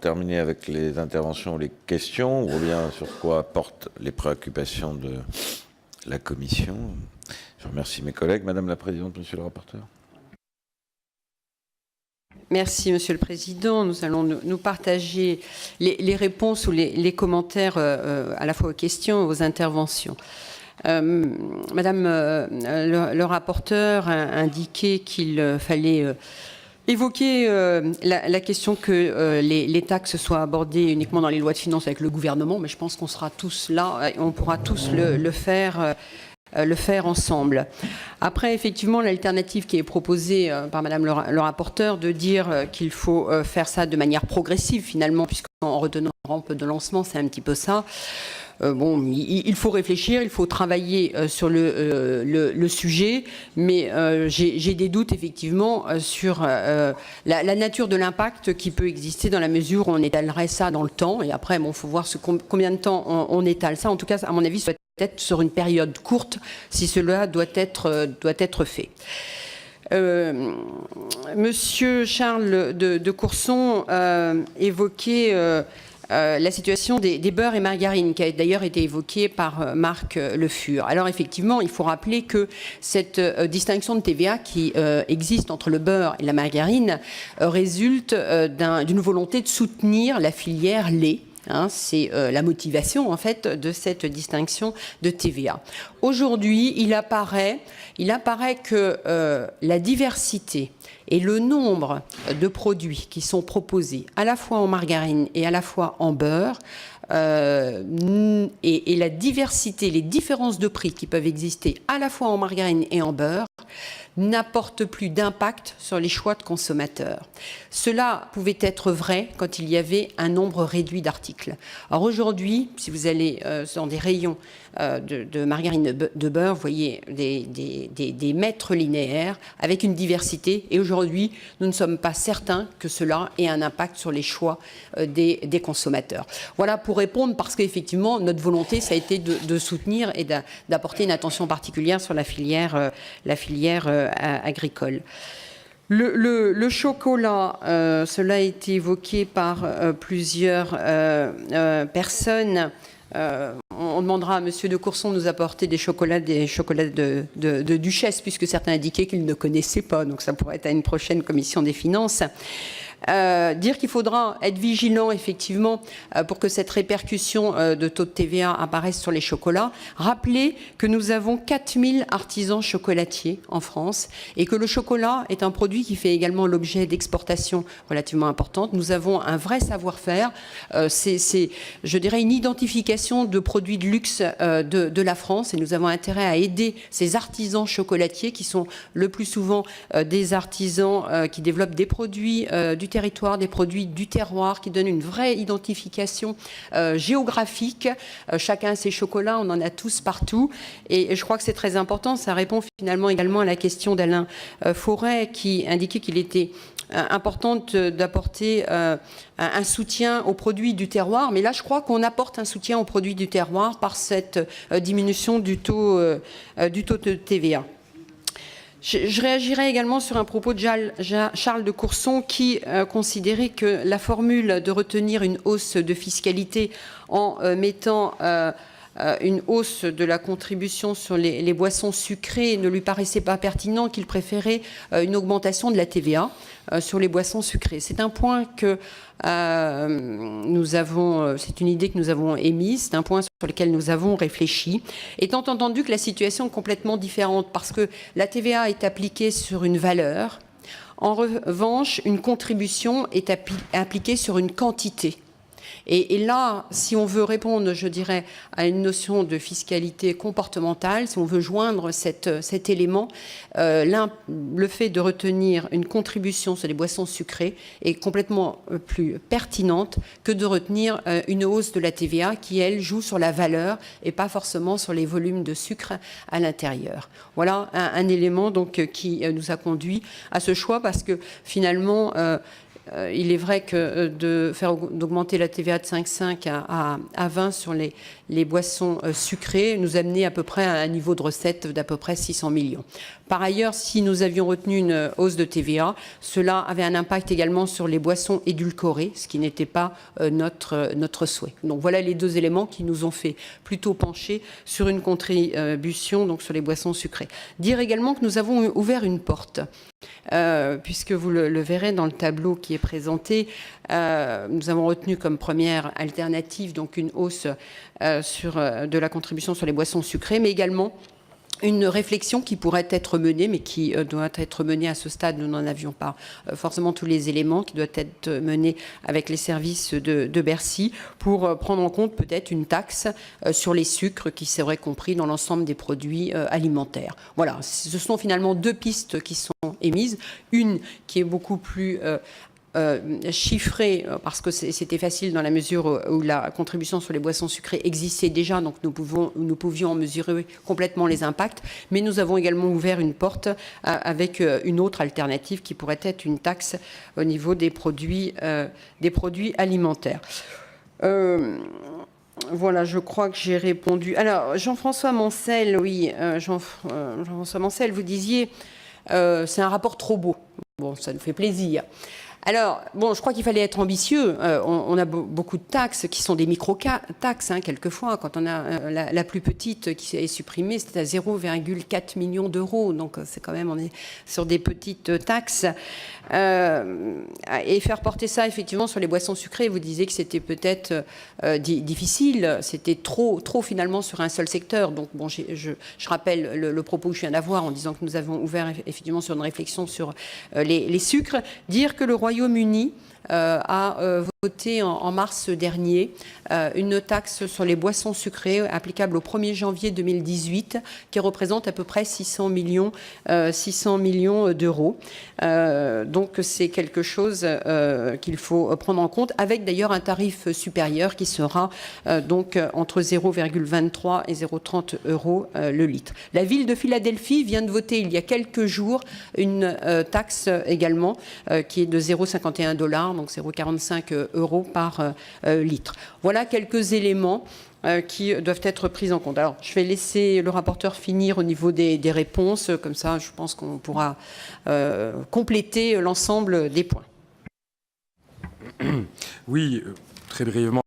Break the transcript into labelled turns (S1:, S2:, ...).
S1: terminé avec les interventions ou les questions. On revient sur quoi portent les préoccupations de la Commission. Je remercie mes collègues. Madame la Présidente, Monsieur le rapporteur.
S2: Merci, Monsieur le Président. Nous allons nous partager les réponses ou les commentaires à la fois aux questions et aux interventions. Madame le rapporteur a indiqué qu'il fallait évoquer la question que les taxes soient abordées uniquement dans les lois de finances avec le gouvernement, mais je pense qu'on sera tous là et on pourra tous le faire ensemble. Après, effectivement, l'alternative qui est proposée par Madame le rapporteur de dire qu'il faut faire ça de manière progressive, finalement, puisqu'en retenant une rampe de lancement, c'est un petit peu ça. Bon, il faut réfléchir, il faut travailler sur le sujet, mais j'ai des doutes effectivement sur la nature de l'impact qui peut exister dans la mesure où on étalerait ça dans le temps. Et après, bon, faut voir combien de temps on étale ça. En tout cas, à mon avis, ça doit être sur une période courte si cela doit être fait. Monsieur Charles de Courson évoquait la situation des beurres et margarines, qui a d'ailleurs été évoquée par Marc Le Fur. Alors effectivement, il faut rappeler que cette distinction de TVA qui existe entre le beurre et la margarine résulte d'une volonté de soutenir la filière lait. C'est la motivation en fait de cette distinction de TVA. Aujourd'hui, il apparaît que la diversité et le nombre de produits qui sont proposés à la fois en margarine et à la fois en beurre et la diversité, les différences de prix qui peuvent exister à la fois en margarine et en beurre n'apporte plus d'impact sur les choix de consommateurs. Cela pouvait être vrai quand il y avait un nombre réduit d'articles. Alors aujourd'hui, si vous allez dans des rayons de margarine de beurre, vous voyez des mètres linéaires avec une diversité. Et aujourd'hui, nous ne sommes pas certains que cela ait un impact sur les choix des consommateurs. Voilà pour répondre, parce qu'effectivement, notre volonté, ça a été de soutenir et d'apporter une attention particulière sur la filière agricole. Le chocolat, cela a été évoqué par plusieurs personnes. On demandera à Monsieur de Courson de nous apporter des chocolats de Duchesse, puisque certains indiquaient qu'ils ne connaissaient pas. Donc ça pourrait être à une prochaine commission des finances. Dire qu'il faudra être vigilant effectivement pour que cette répercussion de taux de TVA apparaisse sur les chocolats. Rappelez que nous avons 4000 artisans chocolatiers en France et que le chocolat est un produit qui fait également l'objet d'exportations relativement importantes. Nous avons un vrai savoir-faire. C'est, je dirais, une identification de produits de luxe de la France, et nous avons intérêt à aider ces artisans chocolatiers qui sont le plus souvent des artisans qui développent des produits du territoire, des produits du terroir, qui donnent une vraie identification géographique. Chacun a ses chocolats, on en a tous partout. Et je crois que c'est très important. Ça répond finalement également à la question d'Alain Forêt, qui indiquait qu'il était important d'apporter un soutien aux produits du terroir. Mais là, je crois qu'on apporte un soutien aux produits du terroir par cette diminution du taux de TVA. Je réagirai également sur un propos de Charles de Courson, qui considérait que la formule de retenir une hausse de fiscalité en mettant une hausse de la contribution sur les boissons sucrées ne lui paraissait pas pertinent, qu'il préférait une augmentation de la TVA sur les boissons sucrées. C'est un point que c'est une idée que nous avons émise, c'est un point sur lequel nous avons réfléchi, étant entendu que la situation est complètement différente, parce que la TVA est appliquée sur une valeur. En revanche, une contribution est appliquée sur une quantité. Et là, si on veut répondre, je dirais, à une notion de fiscalité comportementale, si on veut joindre cet élément, le fait de retenir une contribution sur les boissons sucrées est complètement plus pertinente que de retenir une hausse de la TVA qui, elle, joue sur la valeur et pas forcément sur les volumes de sucre à l'intérieur. Voilà un élément donc qui nous a conduit à ce choix, parce que finalement, il est vrai que d'augmenter la TVA de 5,5 à 20 sur les boissons sucrées nous amenait à peu près à un niveau de recette d'à peu près 600 millions. Par ailleurs, si nous avions retenu une hausse de TVA, cela avait un impact également sur les boissons édulcorées, ce qui n'était pas notre souhait. Donc voilà les deux éléments qui nous ont fait plutôt pencher sur une contribution donc sur les boissons sucrées. Dire également que nous avons ouvert une porte. Puisque vous le verrez dans le tableau qui est présenté, nous avons retenu comme première alternative donc une hausse de la contribution sur les boissons sucrées, mais également une réflexion qui pourrait être menée, mais qui doit être menée à ce stade. Nous n'en avions pas forcément tous les éléments, qui doit être menée avec les services de Bercy pour prendre en compte peut-être une taxe sur les sucres qui serait compris dans l'ensemble des produits alimentaires. Voilà, ce sont finalement deux pistes qui sont émises. Une qui est beaucoup plus chiffré, parce que c'était facile dans la mesure où la contribution sur les boissons sucrées existait déjà, donc nous pouvions en mesurer complètement les impacts, mais nous avons également ouvert une porte avec une autre alternative qui pourrait être une taxe au niveau des produits alimentaires. Voilà, je crois que j'ai répondu. Alors, Jean-François Mancel, oui, Jean-François Mancel, vous disiez, c'est un rapport trop beau. Bon, ça nous fait plaisir. Alors, bon, je crois qu'il fallait être ambitieux. On a beaucoup de taxes qui sont des micro-taxes, hein, quelquefois. Quand on a la plus petite qui est supprimée, c'est à 0,4 millions d'euros. Donc, c'est quand même, on est sur des petites taxes. Et faire porter ça, effectivement, sur les boissons sucrées, vous disiez que c'était peut-être difficile. C'était trop, finalement, sur un seul secteur. Donc, bon, je rappelle le propos que je viens d'avoir en disant que nous avons ouvert, effectivement, sur une réflexion sur les sucres. Dire que le Royaume-Uni a voté en mars dernier une taxe sur les boissons sucrées applicable au 1er janvier 2018 qui représente à peu près 600 millions d'euros. Donc c'est quelque chose qu'il faut prendre en compte, avec d'ailleurs un tarif supérieur qui sera donc entre 0,23 et 0,30 euros le litre. La ville de Philadelphie vient de voter il y a quelques jours une taxe également qui est de 0,51 $, donc 0,45 euros par litre. Voilà quelques éléments qui doivent être pris en compte. Alors, je vais laisser le rapporteur finir au niveau des réponses. Comme ça, je pense qu'on pourra compléter l'ensemble des points.
S3: Oui, très brièvement.